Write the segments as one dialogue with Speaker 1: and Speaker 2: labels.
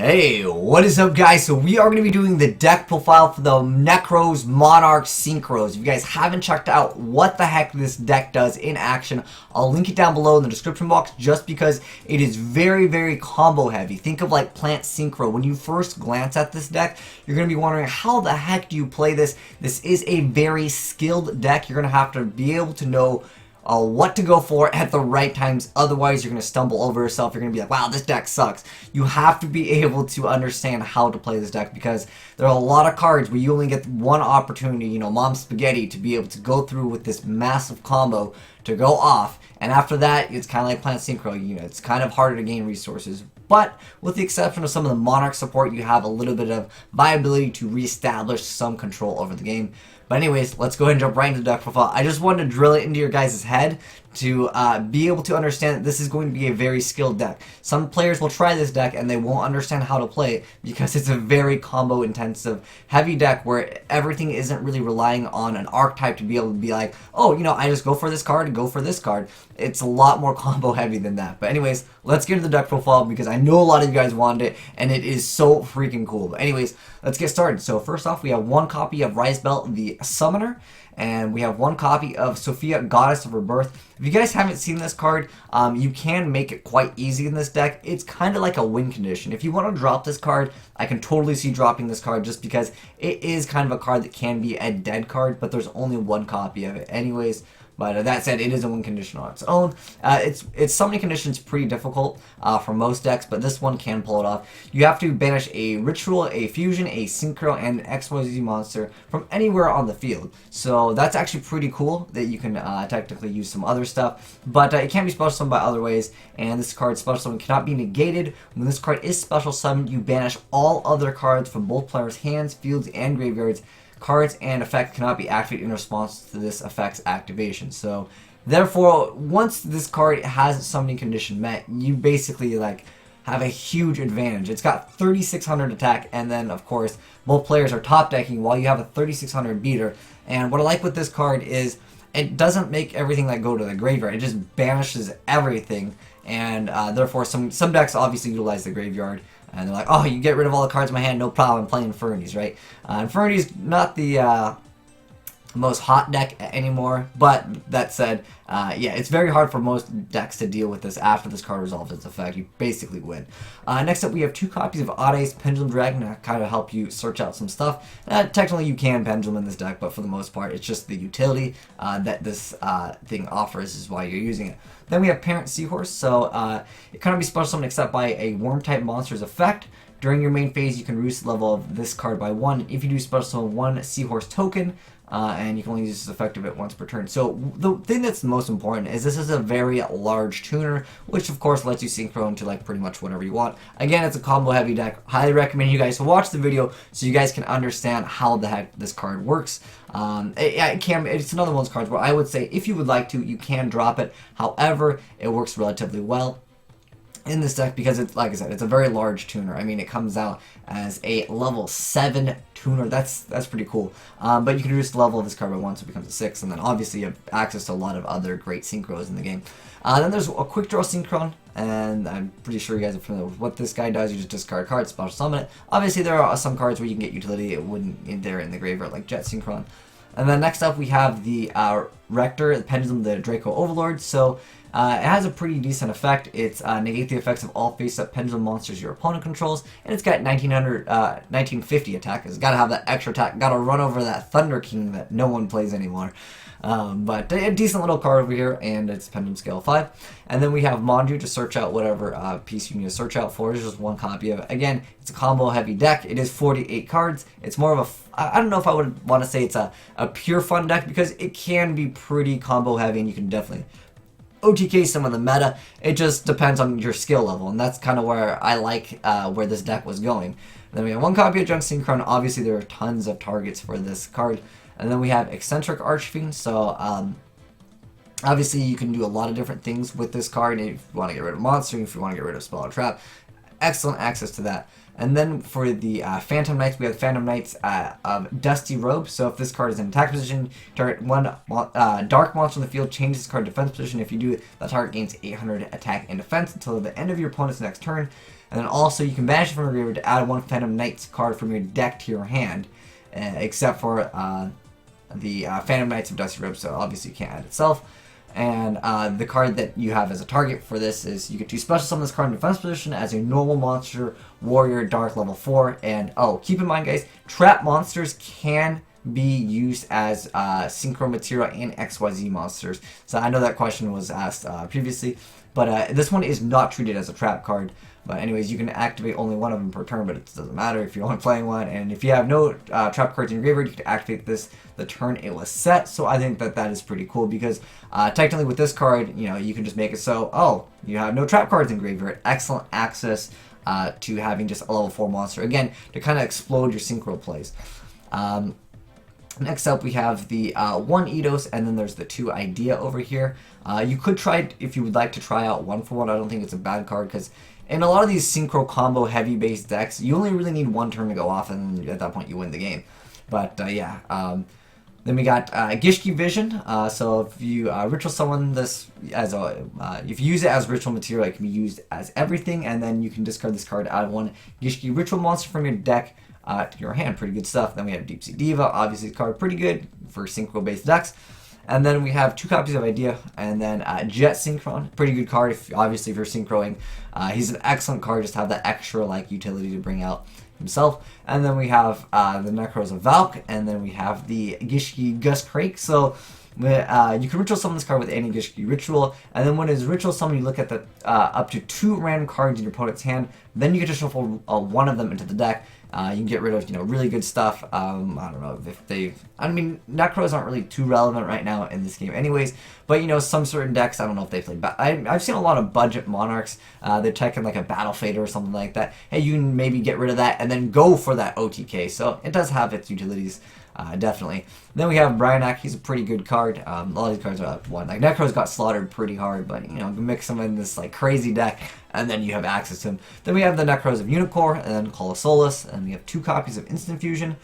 Speaker 1: Hey, what is up guys? So we are going to be doing the deck profile for the Nekroz Monarch Synchros. If you guys haven't checked out what the heck this deck does in action, I'll link it down below in the description box just because it is very combo heavy. Think of like Plant Synchro. When you first glance at this deck, you're going to be wondering how the heck do you play this? This is a very skilled deck. You're going to have to be able to know what to go for at the right times. Otherwise, you're going to stumble over yourself. You're going to be like, wow, this deck sucks. You have to be able to understand how to play this deck because there are a lot of cards where you only get one opportunity, you know, Mom Spaghetti, to be able to go through with this massive combo to go off. And after that, it's kind of like Plant Synchro. You know, it's kind of harder to gain resources. But with the exception of some of the Monarch support, you have a little bit of viability to reestablish some control over the game. But anyways, let's go ahead and jump right into the deck profile. I just wanted to drill it into your guys' head to be able to understand that this is going to be a very skilled deck. Some players will try this deck and they won't understand how to play it because it's a very combo intensive heavy deck where everything isn't really relying on an archetype to be able to be like, oh, you know, I just go for this card and go for this card. It's a lot more combo heavy than that. But anyways, let's get into the deck profile because I know a lot of you guys wanted it and it is so freaking cool. But anyways, let's get started. So first off, we have one copy of Rise Belt, the Summoner, and we have one copy of Sophia, Goddess of Rebirth. If you guys haven't seen this card, you can make it quite easy in this deck. It's kind of like a win condition. If you want to drop this card, I can totally see dropping this card just because it is kind of a card that can be a dead card, but there's only one copy of it anyways. But that said, it is a win condition on its own. Its summoning condition is pretty difficult for most decks, but this one can pull it off. You have to banish a Ritual, a Fusion, a Synchro, and an XYZ monster from anywhere on the field. So that's actually pretty cool that you can technically use some other stuff. But it can be special summoned by other ways, and this card's special summon cannot be negated. When this card is special summoned, you banish all other cards from both players' hands, fields, and graveyards. Cards and effects cannot be activated in response to this effect's activation. So, therefore, once this card has its summoning condition met, you basically like have a huge advantage. It's got 3600 attack, and then of course both players are top decking while you have a 3600 beater. And what I like with this card is it doesn't make everything like go to the graveyard. It just banishes everything, and therefore some decks obviously utilize the graveyard. And they're like, oh, you get rid of all the cards in my hand, no problem, I'm playing Infernities, right? Infernities, not the most hot deck anymore, but that said, yeah, it's very hard for most decks to deal with this after this card resolves its effect. You basically win. Next up, we have two copies of Azneyes Pendulum Dragon to kind of help you search out some stuff. Technically, you can Pendulum in this deck, but for the most part, it's just the utility that this thing offers is why you're using it. Then we have Parent Seahorse, so it cannot be special summoned except by a Worm-type monster's effect. During your main phase, you can reduce the level of this card by 1. If you do special summon one Seahorse token, and you can only use this effect of it once per turn. So the thing that's most important is this is a very large tuner, which of course lets you synchro into like pretty much whatever you want. Again, it's a combo heavy deck. Highly recommend you guys to watch the video so you guys can understand how the heck this card works. It's another one of those cards where I would say if you would like to, you can drop it. However, it works relatively well in this deck because it's, like I said, it's a very large tuner. I mean, it comes out as a level 7 tuner. That's pretty cool. But you can reduce the level of this card by 1 so it becomes a 6, and then obviously you have access to a lot of other great synchros in the game. Then there's a Quick Draw Synchron, and I'm pretty sure you guys are familiar with what this guy does. You just discard cards, special summon it. Obviously there are some cards where you can get utility it wouldn't there in the graveyard, like Jet Synchron. And then next up we have the Rector, the Pendulum, the Draco Overlord. So it has a pretty decent effect. It's negate the effects of all face-up pendulum monsters your opponent controls, and it's got 1950 attack. It's got to have that extra attack. Got to run over that Thunder King that no one plays anymore. But a decent little card over here, and it's Pendulum Scale 5. And then we have Manju to search out whatever piece you need to search out for. There's just one copy of it. Again, it's a combo-heavy deck. It is 48 cards. It's more of a... I don't know if I would want to say it's a pure fun deck, because it can be pretty combo-heavy, and you can definitely OTK some of the meta. It just depends on your skill level, and that's kind of where I like where this deck was going. And then we have one copy of Junk Synchron. Obviously, there are tons of targets for this card. And then we have Eccentric Archfiend. So obviously, you can do a lot of different things with this card. If you want to get rid of monster, if you want to get rid of spell or trap, excellent access to that. And then for the Phantom Knights, we have Phantom Knights of Dusty Robe. So if this card is in attack position, target one dark monster on the field changes this card defense position. If you do, the target gains 800 attack and defense until the end of your opponent's next turn. And then also you can banish it from your graveyard to add one Phantom Knights card from your deck to your hand, except for the Phantom Knights of Dusty Robe. So obviously you can't add itself. And the card that you have as a target for this is you get to special summon this card in defense position as a normal monster, warrior, dark level 4. And oh, keep in mind, guys, trap monsters can be used as Synchro material and XYZ monsters. So I know that question was asked previously, but this one is not treated as a trap card. But anyways, you can activate only one of them per turn, but it doesn't matter if you're only playing one. And if you have no trap cards in your graveyard, you can activate this the turn it was set. So I think that that is pretty cool because technically with this card, you know, you can just make it so, oh, you have no trap cards in graveyard. Excellent access to having just a level 4 monster. Again, to kind of explode your synchro plays. Next up, we have the 1 Eidos, and then there's the 2 Idea over here. You could try, if you would like to try out 1 for 1, I don't think it's a bad card, because in a lot of these synchro combo heavy based decks, you only really need 1 turn to go off, and at that point you win the game. But yeah, then we got Gishki Vision. So if you ritual summon this as a, if you use it as ritual material, it can be used as everything, and then you can discard this card, add 1 Gishki ritual monster from your deck to your hand. Pretty good stuff. Then we have Deep Sea Diva, obviously the card pretty good for synchro based decks. And then we have 2 copies of Idea, and then Jet Synchron, pretty good card. Obviously if you're synchroing, he's an excellent card. Just have that extra like utility to bring out himself. And then we have the Nekroz of Valk, and then we have the Gishki Gust Crake. So you can ritual summon this card with any Gishki ritual, and then when it's ritual summon, you look at the up to 2 random cards in your opponent's hand. Then you get to shuffle 1 of them into the deck. You can get rid of, you know, really good stuff. I don't know if they've... I mean, Nekroz aren't really too relevant right now in this game anyways, but, you know, some certain decks, I don't know if they play... I've seen a lot of budget Monarchs. They're taking, like, a Battle Fader or something like that. Hey, you can maybe get rid of that and then go for that OTK. So it does have its utilities, definitely. Then we have Bryanak. He's a pretty good card. A lot of these cards are up 1. Like, Nekroz got slaughtered pretty hard, but, you know, mix them in this, like, crazy deck, and then you have access to him. Then we have the Nekroz of Unicore, and then Colossolus, and we have 2 copies of Instant Fusion,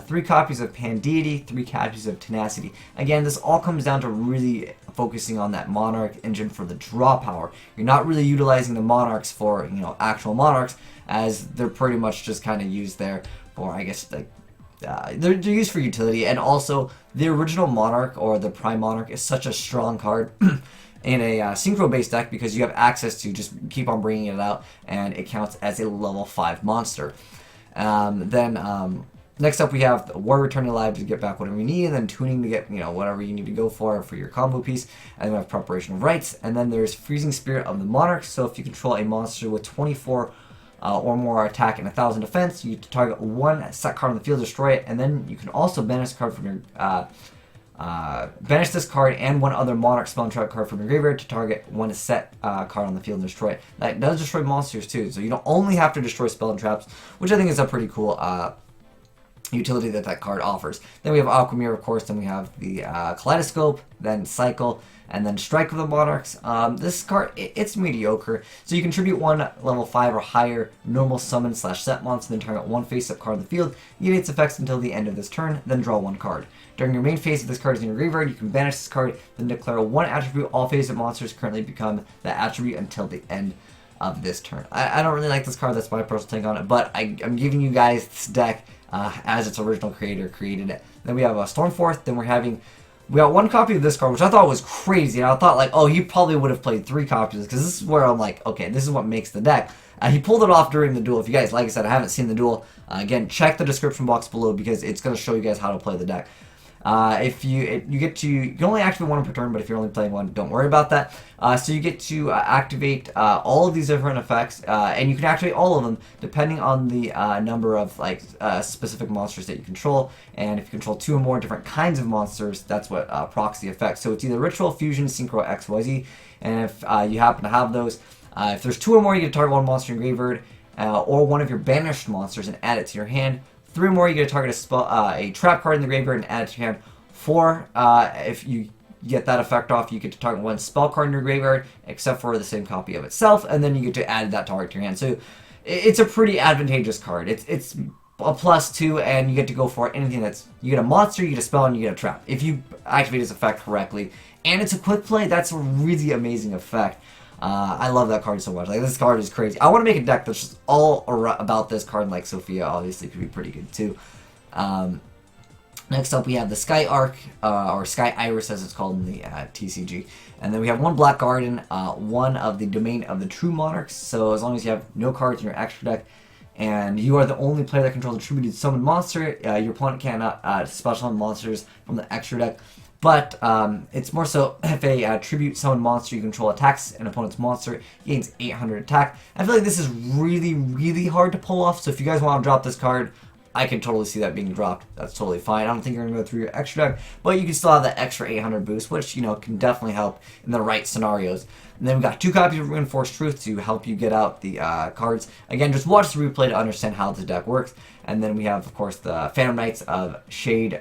Speaker 1: 3 copies of Pandeity, 3 copies of Tenacity. Again, this all comes down to really focusing on that Monarch engine for the draw power. You're not really utilizing the Monarchs for, you know, actual Monarchs, as they're pretty much just kind of used there for, I guess, like, they're used for utility. And also, the original Monarch, or the Prime Monarch, is such a strong card in a synchro-based deck because you have access to just keep on bringing it out, and it counts as a level 5 monster. Next up we have War Returning Alive to get back whatever you need, and then Tuning to get, you know, whatever you need to go for your combo piece, and then we have Preparation of Rites, and then there's Freezing Spirit of the Monarch. So if you control a monster with 24 or more attack and 1,000 defense, you target 1 set card on the field, destroy it, and then you can also banish a card from your banish this card and 1 other Monarch spell and trap card from your graveyard to target 1 set card on the field and destroy it. That does destroy monsters too, so you don't only have to destroy spell and traps, which I think is a pretty cool utility that card offers. Then we have Aquamirror, of course, then we have the Kaleidoscope, then Cycle, and then Strike of the Monarchs. This card, it's mediocre. So you contribute 1 level 5 or higher normal summon / set monster, then target 1 face-up card on the field. You get its effects until the end of this turn, then draw 1 card. During your main phase, if this card is in your graveyard, you can banish this card, then declare 1 attribute. All face-up monsters currently become that attribute until the end of this turn. I don't really like this card, that's my personal take on it, but I'm giving you guys this deck as its original creator created it. Then we have Stormforth, then we got 1 copy of this card, which I thought was crazy, and I thought, like, oh, he probably would have played 3 copies, because this is where I'm like, okay, this is what makes the deck. He pulled it off during the duel. If you guys, like I said, I haven't seen the duel, again, check the description box below, because it's going to show you guys how to play the deck. If you can only activate 1 per turn, but if you're only playing 1, don't worry about that. So you get to activate all of these different effects, and you can activate all of them depending on the number of like specific monsters that you control. And if you control 2 or more different kinds of monsters, that's what procs the effect. So it's either Ritual, Fusion, Synchro, XYZ, and if you happen to have those, if there's 2 or more, you get to target 1 monster in graveyard, or 1 of your banished monsters and add it to your hand. 3 or more, you get to target a trap card in the graveyard and add it to your hand. 4, if you you get that effect off. You get to target one spell card in your graveyard, except for the same copy of itself, and then you get to add that target to your hand. So it's a pretty advantageous card. It's a +2, and you get to go for anything that's, you get a monster, you get a spell, and you get a trap if you activate this effect correctly. And it's a quick play. That's a really amazing effect. I love that card so much. Like, this card is crazy. I want to make a deck that's just all about this card, like Sophia obviously could be pretty good too. Next up we have the Sky Arc, or Sky Iris as it's called in the TCG. And then we have one Black Garden, one of the Domain of the True Monarchs. So as long as you have no cards in your extra deck, and you are the only player that controls a attributed summon monster, your opponent cannot special summon monsters from the extra deck. But it's more so if a tribute summon monster you control attacks an opponent's monster, gains 800 attack. I feel like this is really, really hard to pull off. So if you guys want to drop this card, I can totally see that being dropped. That's totally fine. I don't think you're going to go through your extra deck, but you can still have that extra 800 boost, which, you know, can definitely help in the right scenarios. And then we got 2 copies of Reinforced Truth to help you get out the cards. Again, just watch the replay to understand how the deck works. And then we have, of course, the Phantom Knights of Shade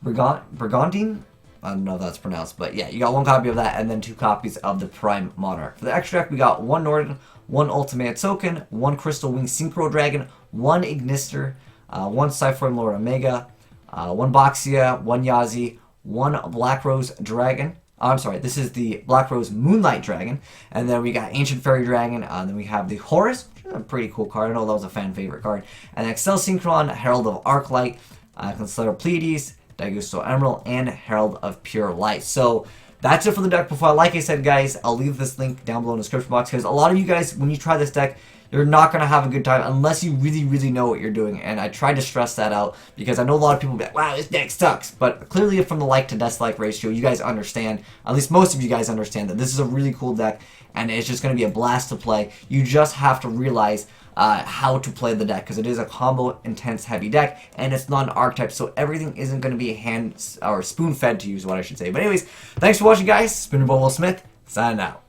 Speaker 1: Brigandine? I don't know if that's pronounced, but yeah, you got 1 copy of that, and then 2 copies of the Prime Monarch. For the extra deck, we got 1 Norden, 1 Ultimate Token, 1 Crystal Wing Synchro Dragon, 1 Ignister, 1 Cypherm Lord Omega, 1 Boxia, 1 Yazi, 1 Black Rose Dragon. I'm sorry, this is the Black Rose Moonlight Dragon. And then we got Ancient Fairy Dragon, then we have the Horus, which is a pretty cool card. I know that was a fan favorite card. And Excel Synchron, Herald of Arclight, Constellar Pleiades, Daigusto Emerald, and Herald of Pure Light. So that's it for the deck profile. Like I said, guys, I'll leave this link down below in the description box, because a lot of you guys, when you try this deck, you're not going to have a good time unless you really, really know what you're doing. And I tried to stress that out, because I know a lot of people will be like, wow, this deck sucks. But clearly from the like to dislike ratio, you guys understand, at least most of you guys understand, that this is a really cool deck, and it's just going to be a blast to play. You just have to realize how to play the deck, because it is a combo intense heavy deck, and it's not an archetype, so everything isn't going to be hand or spoon fed to you is what I should say. But anyways, thanks for watching, guys. It's been your boy Will Smith, signing out.